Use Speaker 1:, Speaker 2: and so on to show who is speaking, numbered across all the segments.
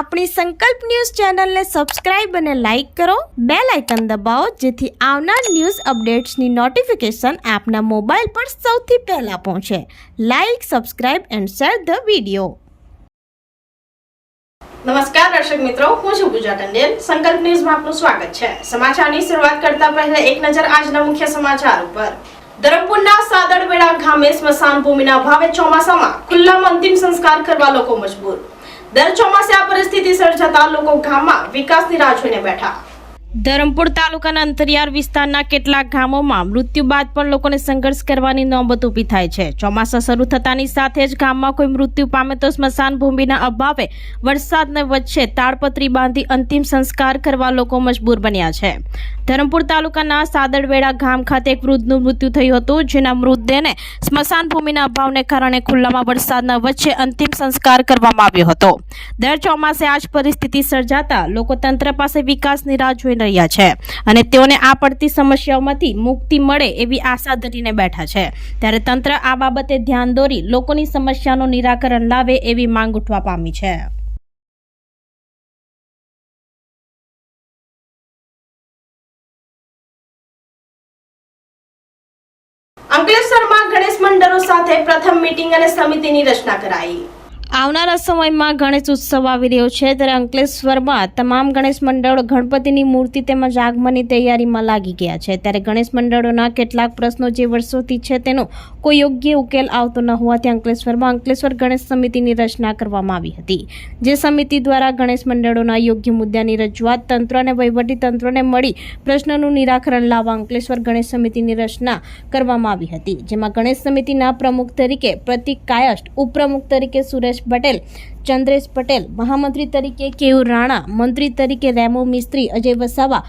Speaker 1: આપણી સંકલ્પ ન્યૂઝ ચેનલને સબસ્ક્રાઇબ અને લાઇક કરો, બેલ આઇકન દબાવો જેથી આવનાર ન્યૂઝ અપડેટ્સની નોટિફિકેશન આપના મોબાઈલ પર સૌથી પહેલા પહોંચે. Like, subscribe and share the video.
Speaker 2: નમસ્કાર દર્શક મિત્રો, હું છું પૂજા ટંડેલ. સંકલ્પ ન્યૂઝમાં આપનું સ્વાગત છે. સમાચારની શરૂઆત કરતા પહેલા એક નજર આજના મુખ્ય સમાચાર ઉપર. ધરમપુરના સાદડવેડા ગામે સ્મશાન ભૂમિના અભાવે ચોમાસામાં ખુલ્લામાં અંતિમ સંસ્કાર કરવા લોકો મજબૂર. દર ચોમાસે આ પરિસ્થિતિ સર્જાતા લોકો ગામમાં વિકાસની રાહ જોઈને બેઠા. ધરમપુર તાલુકાના અંતરિયાળ વિસ્તારના કેટલાક ગામોમાં મૃત્યુ બાદ પણ લોકોને સંઘર્ષ કરવાની નોબત ઊભી થાય છે. ચોમાસા શરૂ થતાની સાથે જ ગામમાં કોઈ મૃત્યુ પામે તો સ્મશાન ભૂમિના અભાવે વરસાદને વચ્ચે તાડપત્રી બાંધી અંતિમ સંસ્કાર કરવા લોકો મજબૂર બન્યા છે. ધરમપુર તાલુકાના સાદડવેડા ગામ ખાતે એક વૃદ્ધનું મૃત્યુ થયું હતું, જેના મૃતદેહને સ્મશાન ભૂમિના અભાવને કારણે ખુલ્લામાં વરસાદના વચ્ચે અંતિમ સંસ્કાર કરવામાં આવ્યો હતો. દર ચોમાસે આ જ પરિસ્થિતિ સર્જાતા લોકો તંત્ર પાસે વિકાસની રાહ જોઈ રહ્યા છે અને તેઓને આ પડતી સમસ્યાઓમાંથી મુક્તિ મળે એવી આશા ધરીને બેઠા છે. ત્યારે તંત્ર આ બાબતે ધ્યાન દોરી લોકોની સમસ્યાનું નિરાકરણ લાવે એવી માંગ ઉઠવા પામી છે. અંકલેશ્વરમાં ગણેશ મંડળો સાથે પ્રથમ મીટિંગ અને સમિતિની રચના કરાઈ. આવનારા સમયમાં ગણેશ ઉત્સવ આવી રહ્યો છે, ત્યારે અંકલેશ્વરમાં તમામ ગણેશ મંડળો ગણપતિની મૂર્તિ તેમજ આગમનની તૈયારીમાં લાગી ગયા છે. ત્યારે ગણેશ મંડળોના કેટલાક પ્રશ્નો જે વર્ષોથી છે તેનો કોઈ યોગ્ય ઉકેલ આવતો ન હોવાથી અંકલેશ્વર ગણેશ સમિતિની રચના કરવામાં આવી હતી. જે સમિતિ દ્વારા ગણેશ મંડળોના યોગ્ય મુદ્દાની રજૂઆત તંત્ર અને વહીવટી તંત્રને મળી પ્રશ્નનું નિરાકરણ લાવવા અંકલેશ્વર ગણેશ સમિતિની રચના કરવામાં આવી હતી. જેમાં ગણેશ સમિતિના પ્રમુખ તરીકે પ્રતિક કાયસ્થ, ઉપપ્રમુખ તરીકે સુરેશ પટેલ, ચંદ્રેશ પટેલ, મહામંત્રી તરીકે કેયુર રાણા, મંત્રી તરીકે રેમો મિસ્ત્રી, અજય વસાવા,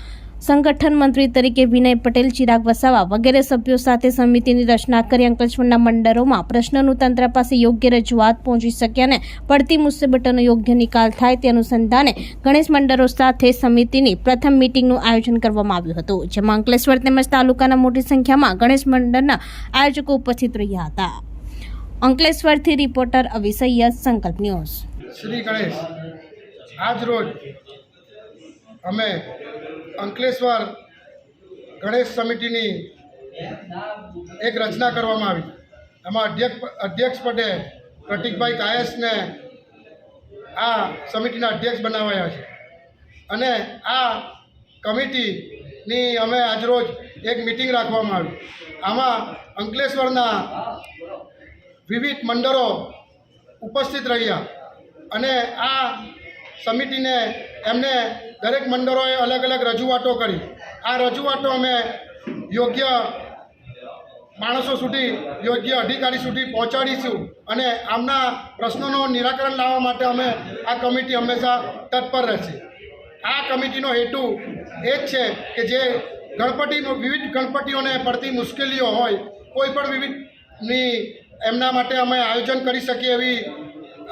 Speaker 2: સંગઠન મંત્રી તરીકે વિનય પટેલ, ચિરાગ વસાવા વગેરે સભ્યો સાથે સમિતિની રચના કરી અંકલેશ્વરના મંડળોમાં પ્રશ્નનું તંત્ર પાસે યોગ્ય રજૂઆત પહોંચી શકે અને પડતી મુસીબતોનો યોગ્ય નિકાલ થાય તે અનુસંધાને ગણેશ મંડળો સાથે સમિતિની પ્રથમ મીટિંગનું આયોજન કરવામાં આવ્યું હતું, જેમાં અંકલેશ્વર તેમજ તાલુકાના મોટી સંખ્યામાં ગણેશ મંડળના આયોજકો ઉપસ્થિત રહ્યા હતા. અંકલેશ્વરથી રિપોર્ટર અવી સૈયદ, સંકલ્પ ન્યૂઝ.
Speaker 3: શ્રી ગણેશ આજ રોજ અમે અંકલેશ્વર ગણેશ સમિતિની એક રચના કરવામાં આવી. એમાં અધ્યક્ષ પદે પ્રતિકભાઈ કાયસને આ સમિતિના અધ્યક્ષ બનાવાયા છે અને આ કમિટીની અમે આજરોજ એક મિટિંગ રાખવામાં આવી. આમાં અંકલેશ્વરના વિવિધ મંડળો ઉપસ્થિત રહ્યા અને આ સમિતિને એમને દરેક મંડળોએ અલગ અલગ રજૂઆતો કરી. આ રજૂઆતો અમે યોગ્ય માણસો સુધી, યોગ્ય અધિકારી સુધી પહોંચાડીશું અને આમના પ્રશ્નોનું નિરાકરણ લાવવા માટે અમે આ કમિટી હંમેશા તત્પર રહેશે. આ કમિટીનો હેતુ એક છે કે જે વિવિધ ગણપતિઓને પડતી મુશ્કેલીઓ હોય, કોઈ પણ વિવિધની એમના માટે અમે આયોજન કરી શકીએ એવી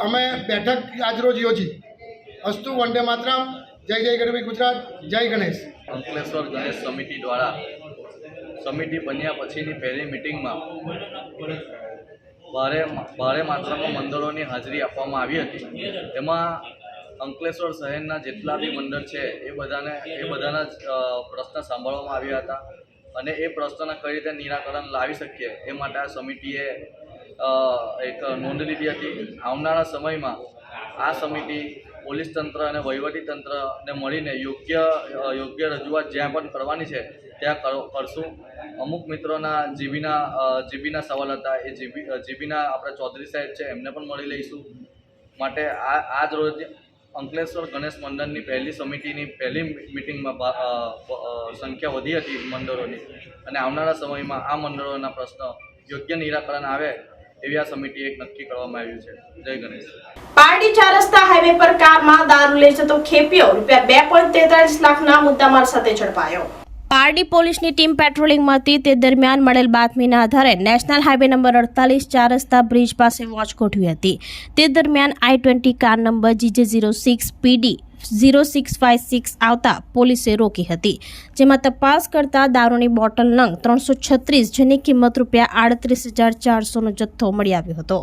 Speaker 3: અમે બેઠક આજરોજ યોજી. અસ્તુ, વંદે માતરમ, જય જય ગરવી ગુજરાત, જય ગણેશ.
Speaker 4: અંકલેશ્વર ગણેશ સમિતિ દ્વારા સમિતિ બન્યા પછીની પહેલી મિટિંગમાં ભારે માત્રામાં મંડળોની હાજરી આપવામાં આવી હતી. એમાં અંકલેશ્વર શહેરના જેટલા બી મંડળ છે એ બધાના જ પ્રશ્ન સાંભળવામાં આવ્યા હતા અને એ પ્રશ્નોના કઈ રીતે નિરાકરણ લાવી શકીએ એ માટે આ સમિતિએ એક નોંધ લીધી હતી. આવનારા સમયમાં આ સમિતિ પોલીસ તંત્ર અને વહીવટી તંત્રને મળીને યોગ્ય રજૂઆત જ્યાં પણ કરવાની છે ત્યાં કરશું. અમુક મિત્રોના જીબીના સવાલ હતા, એ જીબીના આપણા ચૌધરી સાહેબ છે એમને પણ મળી લઈશું. માટે આજ રોજ અંકલેશ્વર ગણેશ મંડળની પહેલી સમિતિની પહેલી મિટિંગમાં સંખ્યા વધી હતી મંડળોની અને આવનારા સમયમાં આ મંડળોના પ્રશ્ન યોગ્ય નિરાકરણ આવે એવી આ સમિતિ એક નક્કી કરવામાં આવ્યું છે. જય ગણેશ.
Speaker 2: પારડી 4 રસ્તા હાઈવે પર કારમાં દારૂ લઈ જતો ખેપિયો ₹2.43 લાખના મુદ્દામાલ સાથે ઝડપાયો. પારડી પોલીસની ટીમ પેટ્રોલિંગમાં હતી તે દરમિયાન મળેલ બાતમીના આધારે નેશનલ હાઈવે નંબર 48 4 રસ્તા બ્રિજ પાસે વોચ ગોઠવી હતી. તે દરમિયાન I-20 car number GJ06 PD 0656 આવતા પોલીસે રોકી હતી, જેમાં તપાસ કરતા દારૂની બોટલ નંગ 336 જેની કિંમત ₹38,400નો જથ્થો મળી આવ્યો હતો.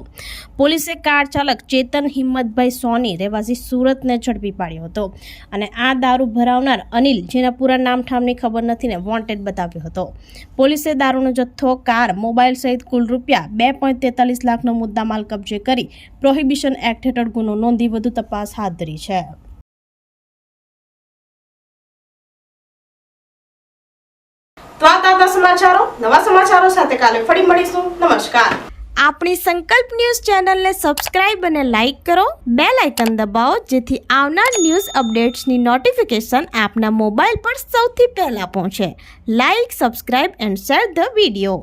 Speaker 2: પોલીસે કાર ચાલક ચેતન હિંમતભાઈ સોની રહેવાસી સુરતને ઝડપી પાડ્યો હતો અને આ દારૂ ભરાવનાર અનિલ, જેના પૂરા નામ ઠામની ખબર નથી, ને વોન્ટેડ બતાવ્યો હતો. પોલીસે દારૂનો જથ્થો, કાર, મોબાઈલ સહિત કુલ ₹2.43 લાખનો મુદ્દામાલ કબજે કરી પ્રોહિબિશન એક્ટ હેઠળ ગુનો નોંધી વધુ તપાસ હાથ ધરી છે.
Speaker 1: તો આ તાજા સમાચારો, નવા સમાચારો સાથે કાલે ફરી મળીશું. નમસ્કાર. આપણી સંકલ્પ ન્યૂઝ ચેનલને સબસ્ક્રાઇબ અને લાઇક કરો, બેલ આઇકન દબાવો જેથી આવનાર ન્યૂઝ અપડેટ્સની નોટિફિકેશન આપના મોબાઈલ પર સૌથી પહેલા પહોંચે. Like, subscribe and share the video.